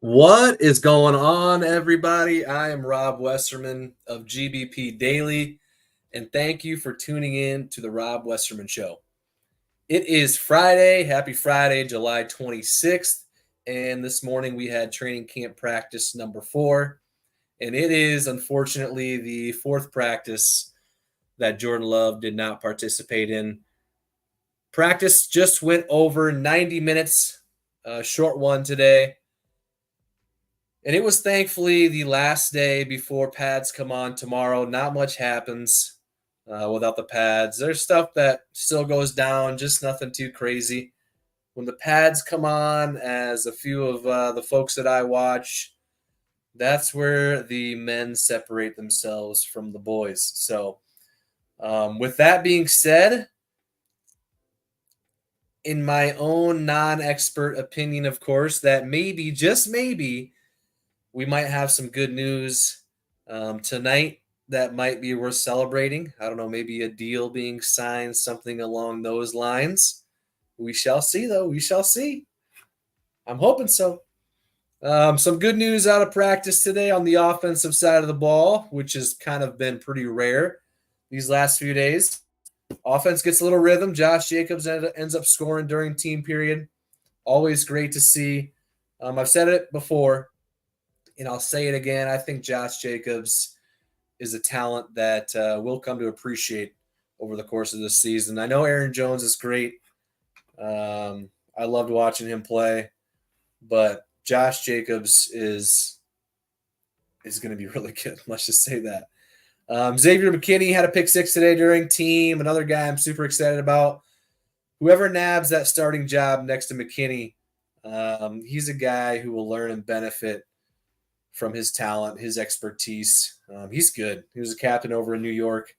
What is going on, everybody? I am Rob Westerman of GBP Daily, and thank you for tuning in to the Rob Westerman Show. It is Friday. Happy Friday, July 26th, and this morning we had training camp practice number 4, and it is unfortunately the 4th practice that Jordan Love did not participate in. Practice just went over 90 minutes, a short one today. And it was thankfully the last day before pads come on tomorrow. Not much happens without the pads. There's stuff that still goes down, just nothing too crazy. When the pads come on, as a few of the folks that I watch, that's where the men separate themselves from the boys. So with that being said, in my own non-expert opinion, of course, that maybe, just maybe, we might have some good news tonight that might be worth celebrating. I don't know, maybe a deal being signed, something along those lines. We shall see, though. We shall see. I'm hoping so. Some good news out of practice today on the offensive side of the ball, which has kind of been pretty rare these last few days. Offense gets a little rhythm. Josh Jacobs ends up scoring during team period. Always great to see. I've said it before, and I'll say it again. I think Josh Jacobs is a talent that we'll come to appreciate over the course of this season. I know Aaron Jones is great. I loved watching him play, but Josh Jacobs is going to be really good. Let's just say that. Xavier McKinney had a pick 6 today during team. Another guy I'm super excited about. Whoever nabs that starting job next to McKinney, he's a guy who will learn and benefit from his talent, his expertise. He's good. He was a captain over in New York.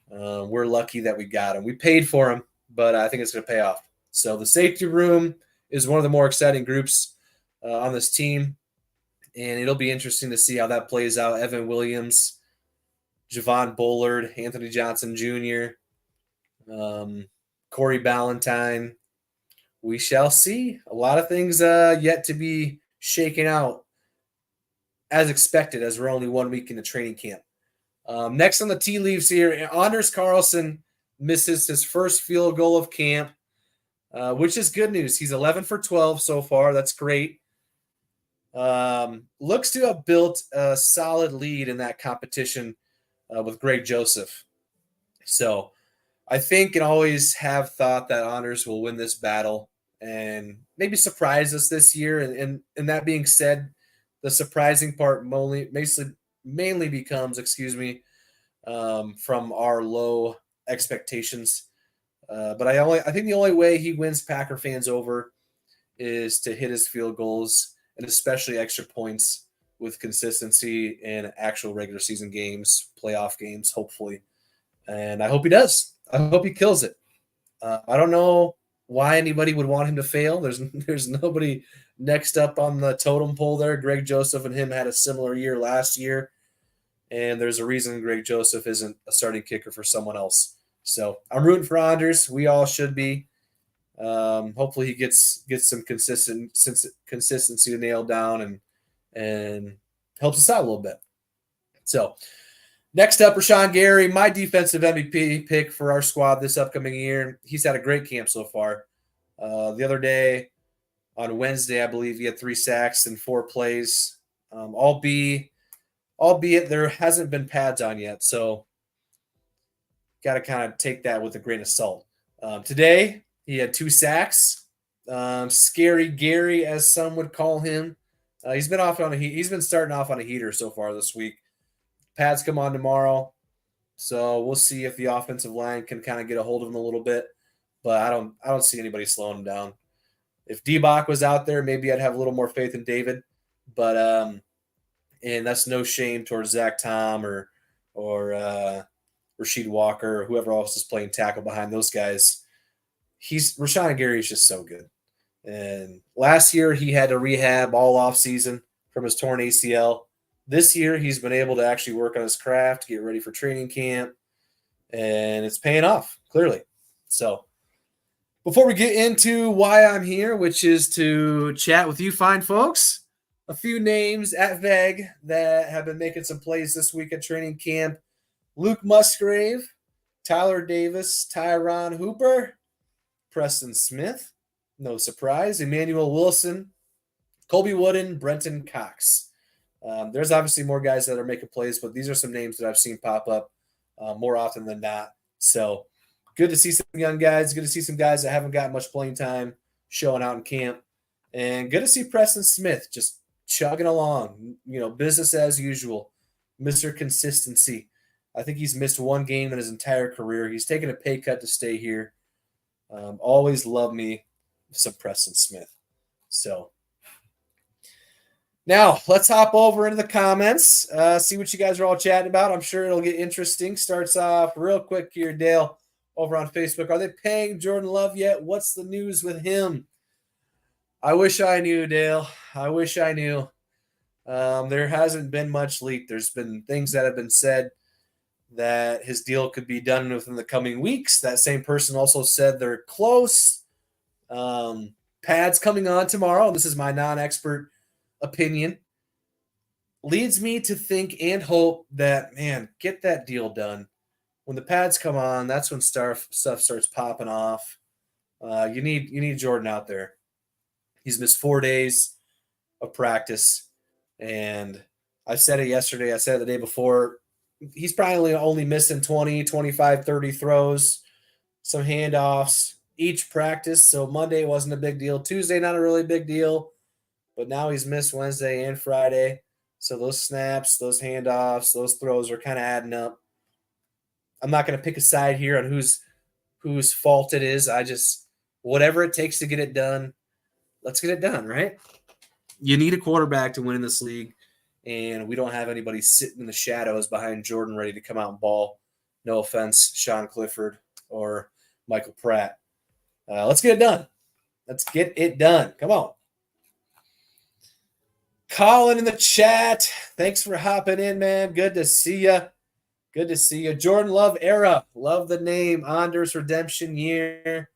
We're lucky that we got him. We paid for him, but I think it's going to pay off. So the safety room is one of the more exciting groups on this team, and it'll be interesting to see how that plays out. Evan Williams, Javon Bullard, Anthony Johnson Jr., Corey Ballantyne. We shall see. A lot of things yet to be shaken out, as expected, as we're only 1 week into training camp. Next on the tea leaves here, Anders Carlson misses his first field goal of camp, which is good news. He's 11 for 12 so far. That's great. Looks to have built a solid lead in that competition with Greg Joseph. So I think and always have thought that Anders will win this battle and maybe surprise us this year. And that being said, the surprising part mainly becomes, from our low expectations. But I think the only way he wins Packer fans over is to hit his field goals and especially extra points with consistency in actual regular season games, playoff games, hopefully. And I hope he does. I hope he kills it. I don't know why anybody would want him to fail. There's nobody next up on the totem pole there. Greg Joseph and him had a similar year last year, and there's a reason Greg Joseph isn't a starting kicker for someone else. So I'm rooting for Anders. We all should be. Hopefully he gets some consistency nailed down and helps us out a little bit. So next up, Rashawn Gary, my defensive MVP pick for our squad this upcoming year. He's had a great camp so far. The other day, on Wednesday, I believe he had 3 sacks and 4 plays, albeit there hasn't been pads on yet, so got to kind of take that with a grain of salt. Today, he had 2 sacks. Scary Gary, as some would call him. He's been starting off on a heater so far this week. Pads come on tomorrow, so we'll see if the offensive line can kind of get a hold of him a little bit. But I don't see anybody slowing him down. If D-Bach was out there, maybe I'd have a little more faith in David. But and that's no shame towards Zach Tom or Rasheed Walker, or whoever else is playing tackle behind those guys. Rashawn Gary is just so good. And last year he had to rehab all off season from his torn ACL. This year he's been able to actually work on his craft, get ready for training camp, and it's paying off clearly. So before we get into why I'm here, which is to chat with you fine folks, a few names at VEG that have been making some plays this week at training camp. Luke Musgrave, Tyler Davis, Tyron Hooper, Preston Smith, no surprise, Emmanuel Wilson, Colby Wooden, Brenton Cox. There's obviously more guys that are making plays, but these are some names that I've seen pop up more often than not. So good to see some young guys. Good to see some guys that haven't got much playing time showing out in camp. And good to see Preston Smith just chugging along, business as usual. Mr. Consistency. I think he's missed one game in his entire career. He's taken a pay cut to stay here. Always love me some Preston Smith. So now let's hop over into the comments, see what you guys are all chatting about. I'm sure it'll get interesting. Starts off real quick here, Dale, over on Facebook. Are they paying Jordan Love yet? What's the news with him? I wish I knew, Dale. I wish I knew. There hasn't been much leaked. There's been things that have been said that his deal could be done within the coming weeks. That same person also said they're close. Pads coming on tomorrow. This is my non-expert opinion. Leads me to think and hope that, man, get that deal done. When the pads come on, that's when stuff starts popping off. You need Jordan out there. He's missed 4 days of practice, and I said it yesterday. I said it the day before. He's probably only missing 20, 25, 30 throws, some handoffs each practice. So Monday wasn't a big deal. Tuesday, not a really big deal. But now he's missed Wednesday and Friday. So those snaps, those handoffs, those throws are kind of adding up. I'm not going to pick a side here on whose fault it is. Whatever it takes to get it done, let's get it done, right? You need a quarterback to win in this league. And we don't have anybody sitting in the shadows behind Jordan ready to come out and ball. No offense, Sean Clifford or Michael Pratt. Let's get it done. Let's get it done. Come on. Colin in the chat. Thanks for hopping in, man. Good to see you. Good to see you. Jordan Love era. Love the name. Anders redemption year.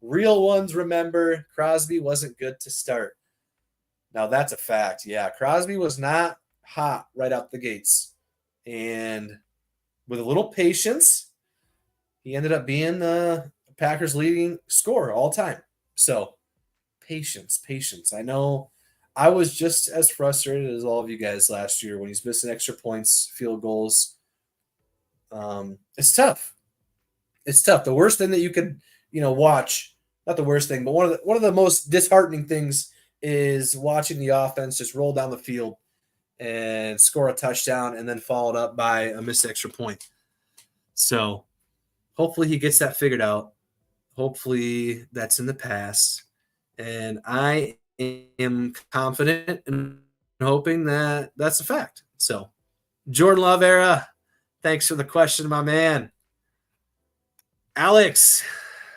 Real ones remember Crosby wasn't good to start. Now, that's a fact. Yeah, Crosby was not hot right out the gates. And with a little patience, he ended up being the Packers' leading scorer all time. So, patience. I know I was just as frustrated as all of you guys last year when he's missing extra points, field goals. It's tough. It's tough. The worst thing that you could, watch, not the worst thing, but one of the most disheartening things is watching the offense just roll down the field and score a touchdown and then followed up by a missed extra point. So hopefully he gets that figured out. Hopefully that's in the past. And I am confident and hoping that that's a fact. So Jordan Love era, thanks for the question, my man. Alex,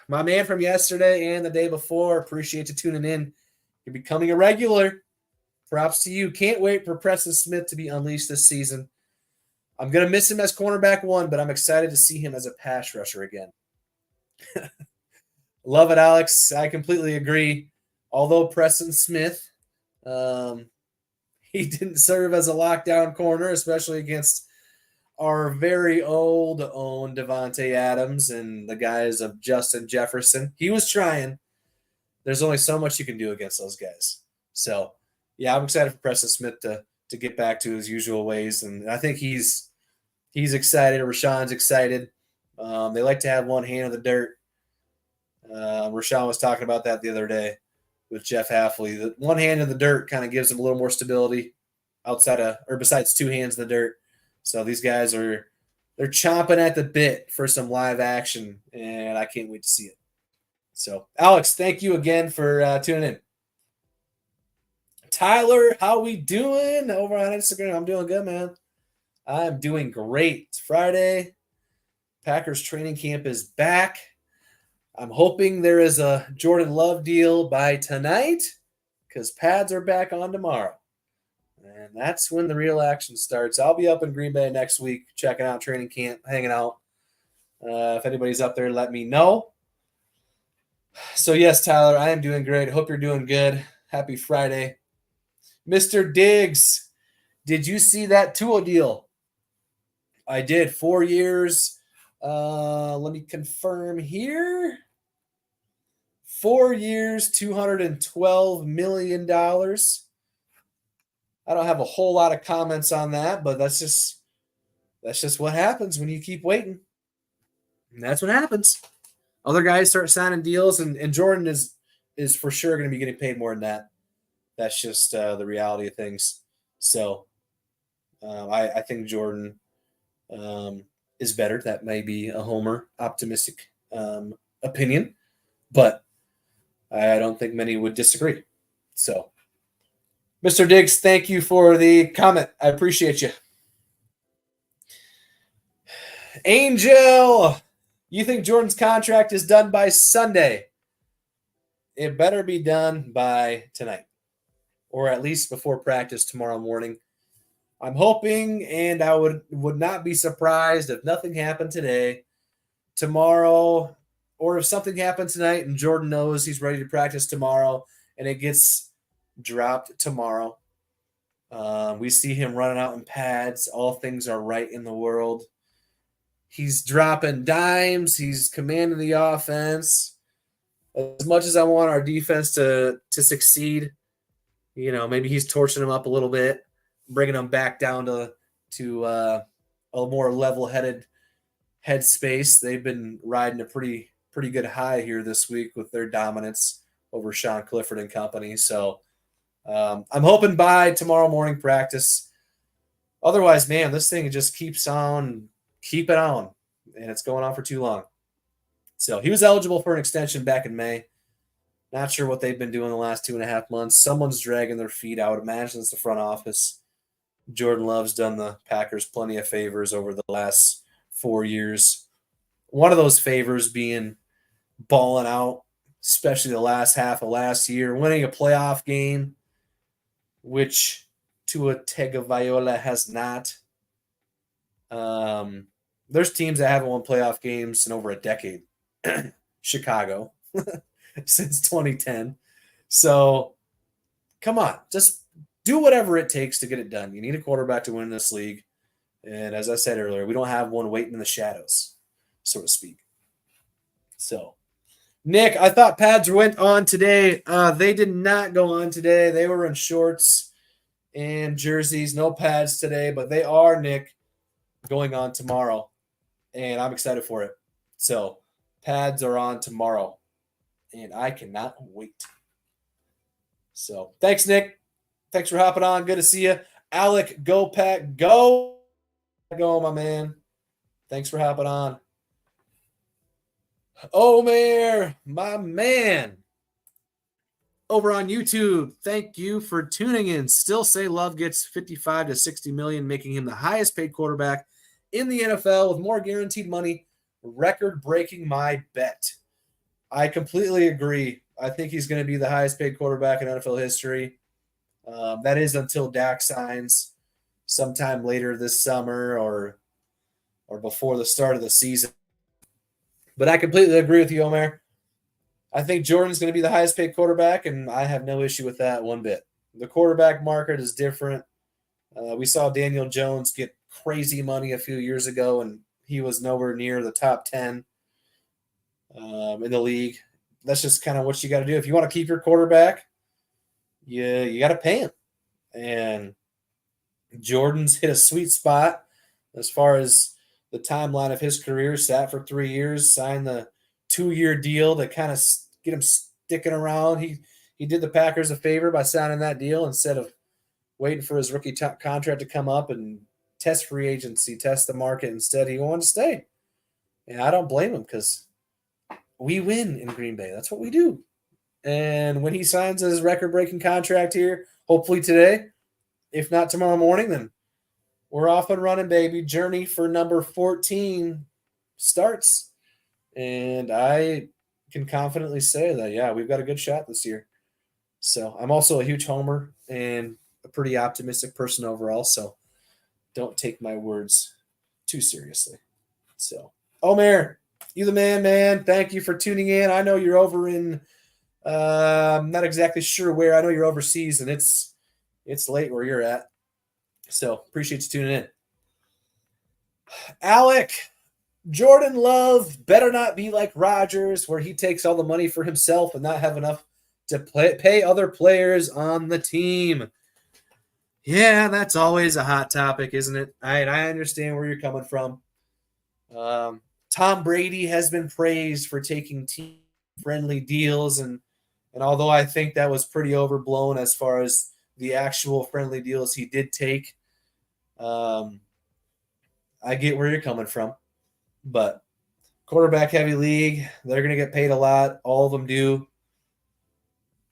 my man from yesterday and the day before, appreciate you tuning in. You're becoming a regular. Props to you. Can't wait for Preston Smith to be unleashed this season. I'm going to miss him as cornerback one, but I'm excited to see him as a pass rusher again. Love it, Alex. I completely agree. Although Preston Smith, he didn't serve as a lockdown corner, especially against our very own Devontae Adams and the guys of Justin Jefferson. He was trying. There's only so much you can do against those guys. So, yeah, I'm excited for Preston Smith to get back to his usual ways, and I think he's excited. Rashawn's excited. They like to have one hand in the dirt. Rashawn was talking about that the other day with Jeff Halfley. The one hand in the dirt kind of gives him a little more stability besides two hands in the dirt. So these guys they're chomping at the bit for some live action, and I can't wait to see it. So, Alex, thank you again for tuning in. Tyler, how we doing over on Instagram? I'm doing good, man. I'm doing great. It's Friday. Packers training camp is back. I'm hoping there is a Jordan Love deal by tonight because pads are back on tomorrow. And that's when the real action starts. I'll be up in Green Bay next week checking out training camp, hanging out. If anybody's up there, let me know. So, yes, Tyler, I am doing great. Hope you're doing good. Happy Friday. Mr. Diggs, did you see that Tua deal? I did. 4 years. Let me confirm here. 4 years, $212 million. I don't have a whole lot of comments on that, but that's just what happens when you keep waiting. And that's what happens. Other guys start signing deals, and Jordan is for sure going to be getting paid more than that. That's just the reality of things. So I think Jordan is better. That may be a homer optimistic opinion, but I don't think many would disagree. So, Mr. Diggs, thank you for the comment. I appreciate you. Angel, you think Jordan's contract is done by Sunday? It better be done by tonight, or at least before practice tomorrow morning. I'm hoping, and I would not be surprised if nothing happened today, tomorrow, or if something happened tonight and Jordan knows he's ready to practice tomorrow and it gets dropped tomorrow. We see him running out in pads. All things are right in the world. He's dropping dimes. He's commanding the offense. As much as I want our defense to succeed, maybe he's torching them up a little bit, bringing them back down to a more level-headed headspace. They've been riding a pretty good high here this week with their dominance over Sean Clifford and company. So I'm hoping by tomorrow morning practice. Otherwise, man, this thing just keeps on keeping on, and it's going on for too long. So he was eligible for an extension back in May. Not sure what they've been doing the last 2.5 months. Someone's dragging their feet. I would imagine it's the front office. Jordan Love's done the Packers plenty of favors over the last 4 years. One of those favors being balling out, especially the last half of last year, winning a playoff game, which Tua Tagovailoa has not. There's teams that haven't won playoff games in over a decade. Chicago since 2010. So come on, just do whatever it takes to get it done. You need a quarterback to win this league. And as I said earlier, we don't have one waiting in the shadows, so to speak. So, Nick, I thought pads went on today. They did not go on today. They were in shorts and jerseys, no pads today, but they are, Nick, going on tomorrow. And I'm excited for it. So, pads are on tomorrow. And I cannot wait. So, thanks, Nick. Thanks for hopping on. Good to see you. Alec, go Pack, go. Go, my man. Thanks for hopping on. Omer, my man. Over on YouTube, thank you for tuning in. Still say Love gets 55 to 60 million, making him the highest paid quarterback in the NFL with more guaranteed money. Record breaking my bet. I completely agree. I think he's going to be the highest paid quarterback in NFL history. That is until Dak signs sometime later this summer or before the start of the season. But I completely agree with you, Omer. I think Jordan's going to be the highest paid quarterback, and I have no issue with that one bit. The quarterback market is different. We saw Daniel Jones get crazy money a few years ago, and he was nowhere near the top 10 in the league. That's just kind of what you got to do. If you want to keep your quarterback, you got to pay him. And Jordan's hit a sweet spot as far as the timeline of his career. Sat for 3 years, signed the 2-year deal to kind of get him sticking around. He did the Packers a favor by signing that deal instead of waiting for his rookie contract to come up and test free agency, test the market. Instead, he wanted to stay. And I don't blame him because we win in Green Bay. That's what we do. And when he signs his record-breaking contract here, hopefully today, if not tomorrow morning, then we're off and running, baby. Journey for number 14 starts. And I can confidently say that, yeah, we've got a good shot this year. So I'm also a huge homer and a pretty optimistic person overall. So don't take my words too seriously. So, Omer, you the man. Thank you for tuning in. I know you're over in, I'm not exactly sure where. I know you're overseas and it's late where you're at. So appreciate you tuning in. Alec, Jordan Love better not be like Rodgers, where he takes all the money for himself and not have enough to pay other players on the team. Yeah, that's always a hot topic, isn't it? I understand where you're coming from. Tom Brady has been praised for taking team-friendly deals, and although I think that was pretty overblown as far as the actual friendly deals he did take, I get where you're coming from. But quarterback heavy league, they're going to get paid a lot. All of them do.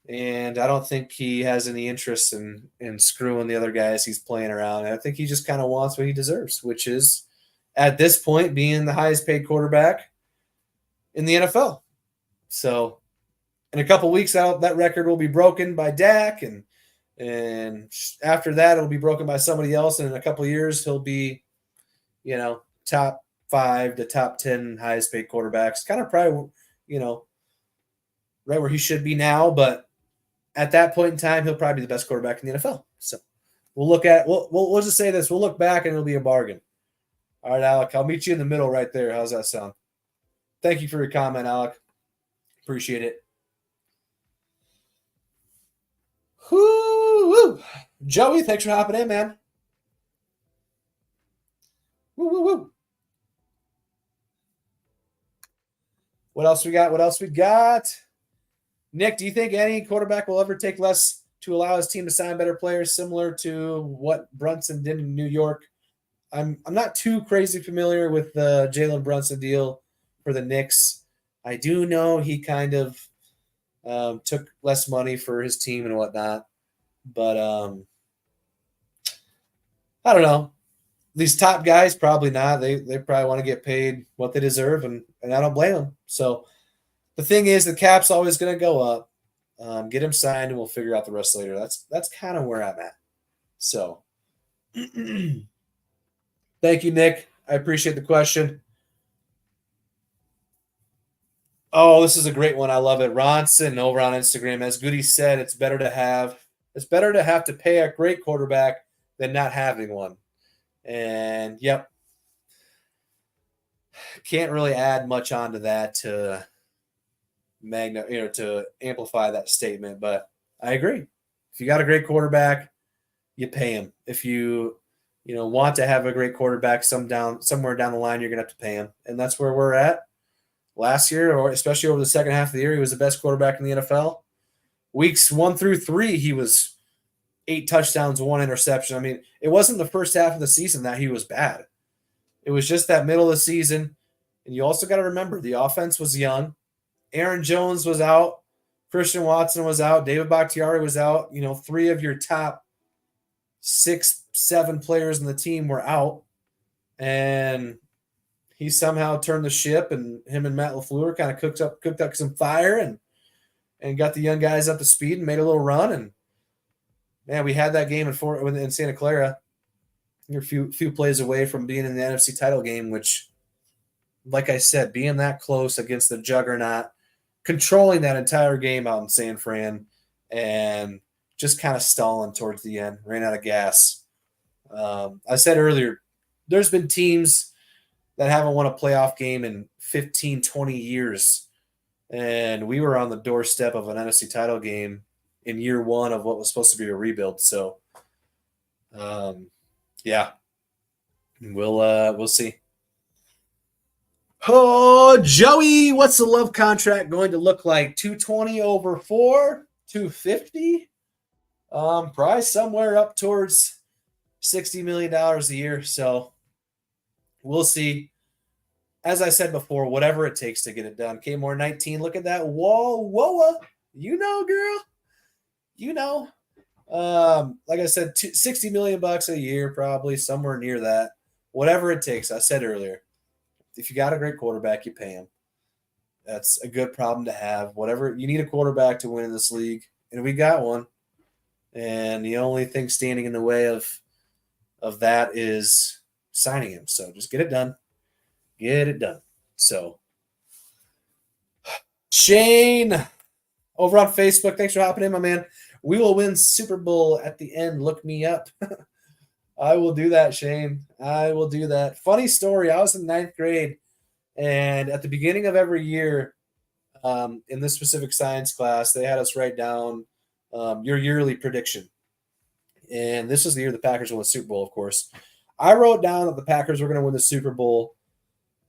And I don't think he has any interest in screwing the other guys he's playing around. I think he just kind of wants what he deserves, which is, at this point, being the highest paid quarterback in the NFL. So in a couple weeks out, that record will be broken by Dak, and after that, it'll be broken by somebody else. And in a couple years, he'll be, top 5 to top 10 highest paid quarterbacks. Kind of probably, right where he should be now, but at that point in time, he'll probably be the best quarterback in the NFL. So we'll just say this. We'll look back and it'll be a bargain. All right, Alec, I'll meet you in the middle right there. How's that sound? Thank you for your comment, Alec. Appreciate it. Woo! Joey, thanks for hopping in, man. Woo! What else we got? Nick, do you think any quarterback will ever take less to allow his team to sign better players, similar to what Brunson did in New York? I'm not too crazy familiar with the Jalen Brunson deal for the Knicks. I do know he kind of took less money for his team and whatnot, but I don't know. These top guys probably not. They probably want to get paid what they deserve, and I don't blame them. So the thing is, the cap's always going to go up. Get him signed, and we'll figure out the rest later. That's kind of where I'm at. So, thank you, Nick. I appreciate the question. Oh, this is a great one. I love it. Ronson over on Instagram, as Goody said, it's better to have to pay a great quarterback than not having one. And yep, can't really add much onto that to to amplify that statement, but I agree. If you got a great quarterback, you pay him. If you want to have a great quarterback somewhere down the line, you're gonna have to pay him, and that's where we're at. Last year, or especially over the second half of the year, he was the best quarterback in the NFL. Weeks 1 through 3, he was 8 touchdowns, 1 interception. I mean, it wasn't the first half of the season that he was bad. It was just that middle of the season. And you also got to remember, the offense was young. Aaron Jones was out. Christian Watson was out. David Bakhtiari was out. 3 of your top 6, 7 players in the team were out. And he somehow turned the ship, and him and Matt LaFleur kind of cooked up some fire and got the young guys up to speed and made a little run. And man, we had that game in Santa Clara. You're a few plays away from being in the NFC title game, which, like I said, being that close against the juggernaut, controlling that entire game out in San Fran, and just kind of stalling towards the end, ran out of gas. I said earlier, there's been teams that haven't won a playoff game in 15, 20 years. And we were on the doorstep of an NFC title game in year 1 of what was supposed to be a rebuild. So, yeah, we'll see. Oh, Joey, what's the Love contract going to look like? 220 over 4, 250? Probably somewhere up towards $60 million a year. So we'll see. As I said before, whatever it takes to get it done. K-More 19, look at that. Whoa. Girl. Like I said, $60 million a year, probably somewhere near that. Whatever it takes. I said earlier, if you got a great quarterback, you pay him. That's a good problem to have. Whatever you need a quarterback to win in this league, and we got one. And the only thing standing in the way of that is signing him. So just get it done. Get it done. So Shane over on Facebook, thanks for hopping in, my man. We will win Super Bowl at the end. Look me up. I will do that, Shane. I will do that. Funny story. I was in 9th grade, and at the beginning of every year, in this specific science class, they had us write down your yearly prediction. And this was the year the Packers won the Super Bowl, of course. I wrote down that the Packers were going to win the Super Bowl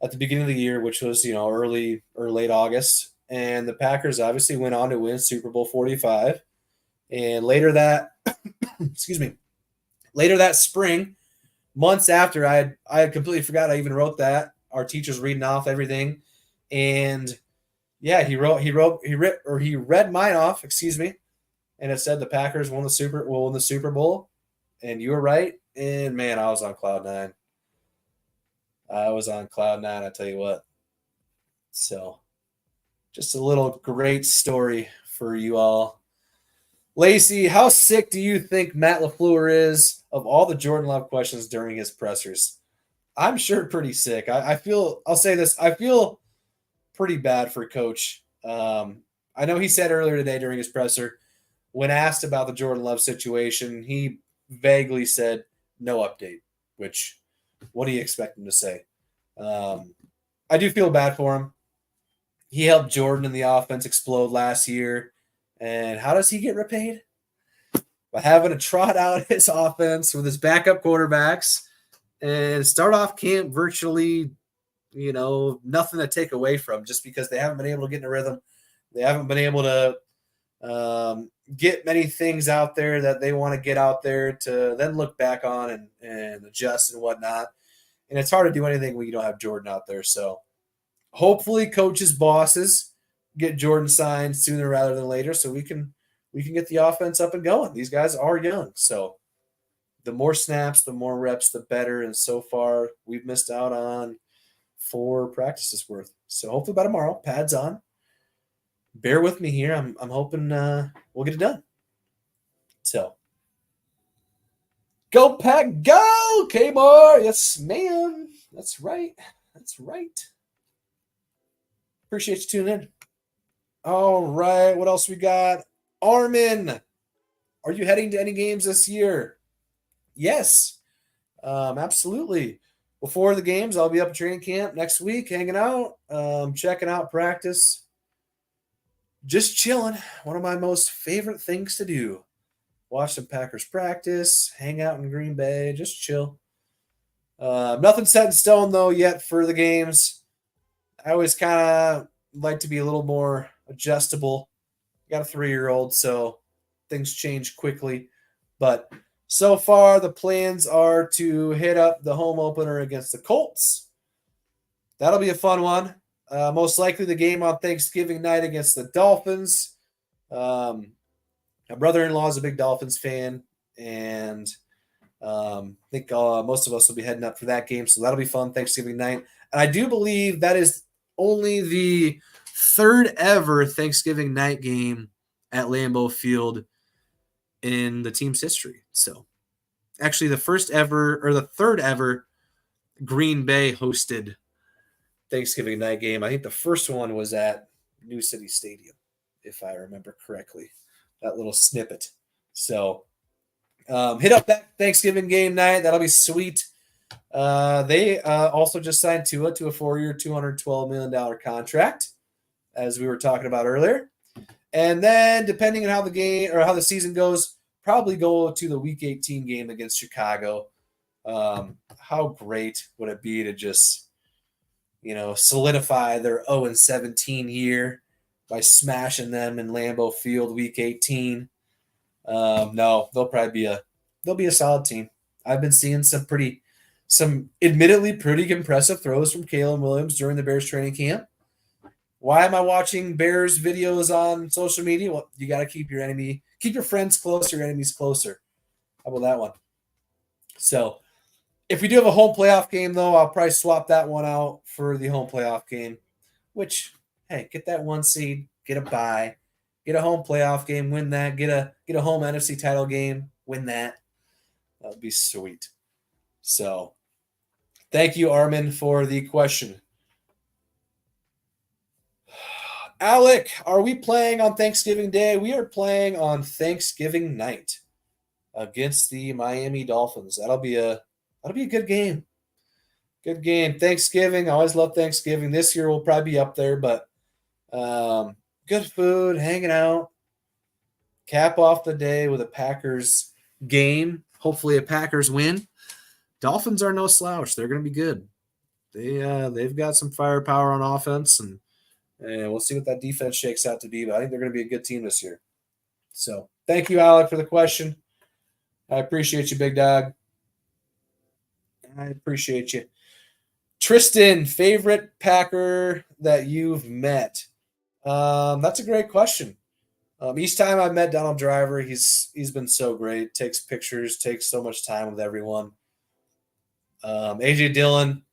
at the beginning of the year, which was, early or late August. And the Packers obviously went on to win Super Bowl 45. And later that, later that spring, months after, I had completely forgot I even wrote that. Our teacher's reading off everything. And yeah, he read mine off, and it said the Packers won the Super Bowl, and you were right. And man, I was on cloud nine. I tell you what. So, just a little great story for you all. Lacey, how sick do you think Matt LaFleur is of all the Jordan Love questions during his pressers? I'm sure pretty sick. I'll say this, I feel pretty bad for Coach. I know he said earlier today during his presser, when asked about the Jordan Love situation, he vaguely said no update, which what do you expect him to say? I do feel bad for him. He helped Jordan and the offense explode last year. And how does he get repaid? By having to trot out his offense with his backup quarterbacks and start off camp virtually, nothing to take away from, just because they haven't been able to get in a rhythm. They haven't been able to get many things out there that they want to get out there to then look back on and adjust and whatnot. And it's hard to do anything when you don't have Jordan out there. So hopefully Coach's bosses get Jordan signed sooner rather than later so we can get the offense up and going. These guys are young. So the more snaps, the more reps, the better. And so far we've missed out on 4 practices worth. So hopefully by tomorrow, pads on. Bear with me here. I'm hoping we'll get it done. So, go Pack, go, K-Bar. Yes, man. That's right. Appreciate you tuning in. All right. What else we got? Armin, are you heading to any games this year? Yes, absolutely. Before the games, I'll be up at training camp next week, hanging out, checking out practice. Just chilling. One of my most favorite things to do. Watch some Packers practice, hang out in Green Bay, just chill. Nothing set in stone, though, yet for the games. I always kind of like to be a little more adjustable. Got a 3-year-old, so things change quickly. But so far, the plans are to hit up the home opener against the Colts. That'll be a fun one. Most likely the game on Thanksgiving night against the Dolphins. My brother-in-law is a big Dolphins fan, and I think most of us will be heading up for that game, so that'll be fun Thanksgiving night. And I do believe that is only the 3rd ever Thanksgiving night game at Lambeau Field in the team's history. So actually the 3rd ever Green Bay hosted Thanksgiving night game. I think the first one was at New City Stadium, if I remember correctly, that little snippet. So hit up that Thanksgiving game night. That'll be sweet. They also just signed Tua to a 4-year, $212 million contract, as we were talking about earlier. And then depending on how the game or how the season goes, probably go to the Week 18 game against Chicago. How great would it be to just solidify their 0-17 year by smashing them in Lambeau Field Week 18. No, they'll be a solid team. I've been seeing some admittedly pretty impressive throws from Kalen Williams during the Bears training camp. Why am I watching Bears videos on social media? Well, you got to keep your friends close, your enemies closer. How about that one? So If we do have a home playoff game, though, I'll probably swap that one out for the home playoff game. Which, hey, get that 1 seed, get a bye, get a home playoff game, win that, get a home NFC title game, win that. That would be sweet. So, thank you, Armin, for the question. Alec, are we playing on Thanksgiving Day? We are playing on Thanksgiving night against the Miami Dolphins. That'll be a good game. Good game. Thanksgiving. I always love Thanksgiving. This year will probably be up there, but good food, hanging out. Cap off the day with a Packers game. Hopefully a Packers win. Dolphins are no slouch. They're going to be good. They've got some firepower on offense, and we'll see what that defense shakes out to be. But I think they're going to be a good team this year. So thank you, Alec, for the question. I appreciate you, big dog. I appreciate you. Tristan, favorite Packer that you've met? That's a great question. Each time I've met Donald Driver, he's been so great. Takes pictures, takes so much time with everyone. AJ Dillon,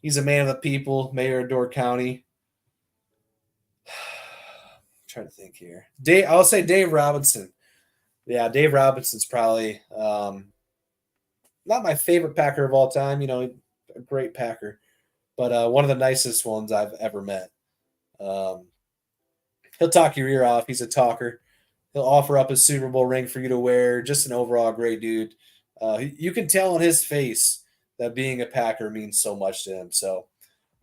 he's a man of the people, mayor of Door County. I'm trying to think here. I'll say Dave Robinson. Yeah, Dave Robinson's probably not my favorite Packer of all time. A great Packer, but one of the nicest ones I've ever met. He'll talk your ear off. He's a talker. He'll offer up his Super Bowl ring for you to wear. Just an overall great dude. You can tell on his face that being a Packer means so much to him. So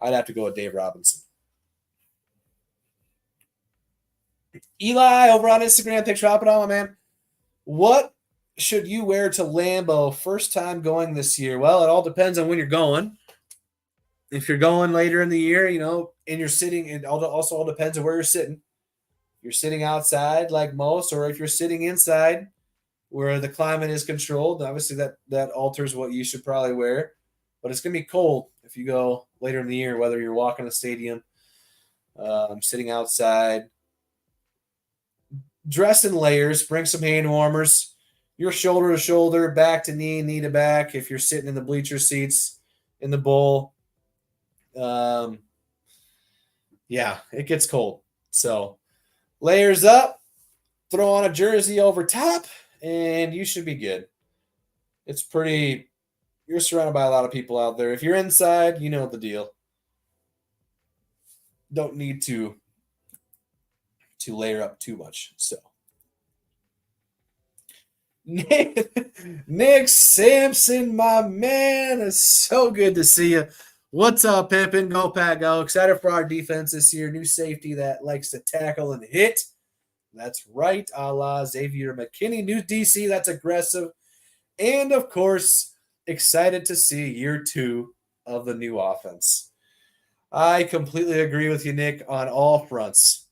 I'd have to go with Dave Robinson. Eli over on Instagram. Thanks for hopping on, my man. What should you wear to Lambeau first time going this year? Well, it all depends on when you're going. If you're going later in the year, and you're sitting, it also all depends on where you're sitting. You're sitting outside like most, or if you're sitting inside where the climate is controlled, obviously that alters what you should probably wear. But it's going to be cold if you go later in the year, whether you're walking the stadium, sitting outside. Dress in layers, bring some hand warmers. You're shoulder to shoulder, back to knee, knee to back. If you're sitting in the bleacher seats in the bowl, yeah, it gets cold. So layers up, throw on a jersey over top, and you should be good. You're surrounded by a lot of people out there. If you're inside, you know the deal. Don't need to layer up too much. So Nick Sampson, my man, it's so good to see you. What's up, Pimpin? Go Pack Go. Excited for our defense this year. New safety that likes to tackle and hit. That's right, a la Xavier McKinney. New DC that's aggressive. And, of course, excited to see year 2 of the new offense. I completely agree with you, Nick, on all fronts.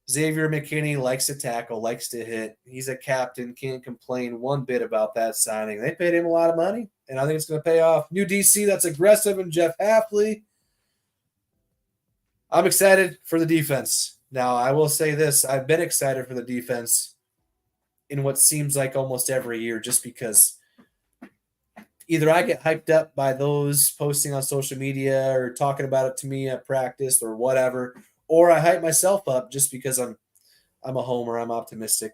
Xavier McKinney likes to tackle, likes to hit. He's a captain, can't complain one bit about that signing. They paid him a lot of money, and I think it's going to pay off. New DC that's aggressive, and Jeff Hafley. I'm excited for the defense. Now, I will say this. I've been excited for the defense in what seems like almost every year just because either I get hyped up by those posting on social media or talking about it to me at practice or whatever, or I hype myself up just because I'm a homer, I'm optimistic,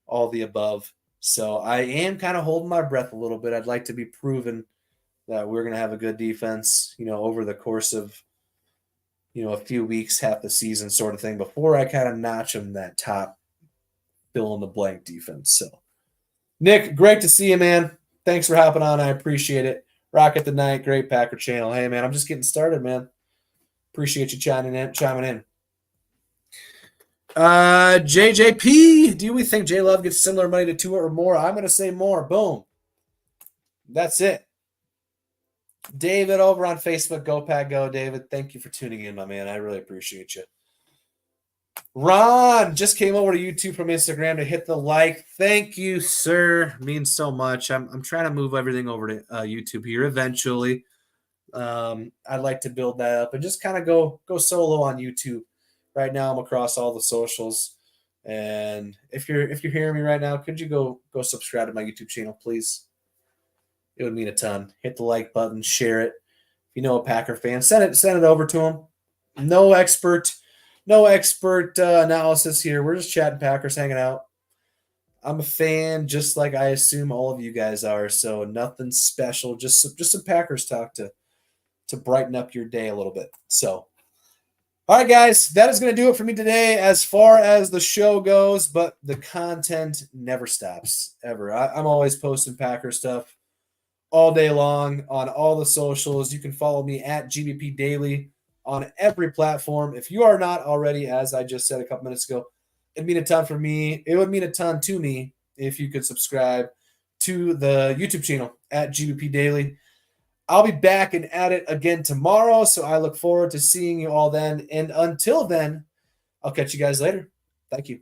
all the above. So I am kind of holding my breath a little bit. I'd like to be proven that we're going to have a good defense, over the course of, a few weeks, half the season sort of thing before I kind of notch them that top fill in the blank defense. So Nick, great to see you, man. Thanks for hopping on. I appreciate it. Rocket the night. Great Packer channel. Hey, man, I'm just getting started, man. Appreciate you chiming in. JJP, do we think J Love gets similar money to Tua or more? I'm going to say more. Boom. That's it. David over on Facebook. Go Pack Go, David. Thank you for tuning in, my man. I really appreciate you. Ron just came over to YouTube from Instagram to hit the like. Thank you, sir. Means so much. I'm trying to move everything over to YouTube here eventually. I'd like to build that up and just kind of go solo on YouTube. Right now, I'm across all the socials. And if you're hearing me right now, could you go subscribe to my YouTube channel, please? it would mean a ton. Hit the like button, share it. If you know a Packer fan, send it over to them. No expert, analysis here. We're just chatting Packers, hanging out. I'm a fan, just like I assume all of you guys are. So nothing special, just some Packers talk to brighten up your day a little bit. So, all right, guys, that is going to do it for me today as far as the show goes. But the content never stops ever. I'm always posting Packer stuff all day long on all the socials. You can follow me at GBP Daily on every platform. If you are not already, as I just said a couple minutes ago, it'd mean a ton for me. It would mean a ton to me if you could subscribe to the YouTube channel at GBP Daily. I'll be back and at it again tomorrow, so I look forward to seeing you all then. And until then, I'll catch you guys later. Thank you.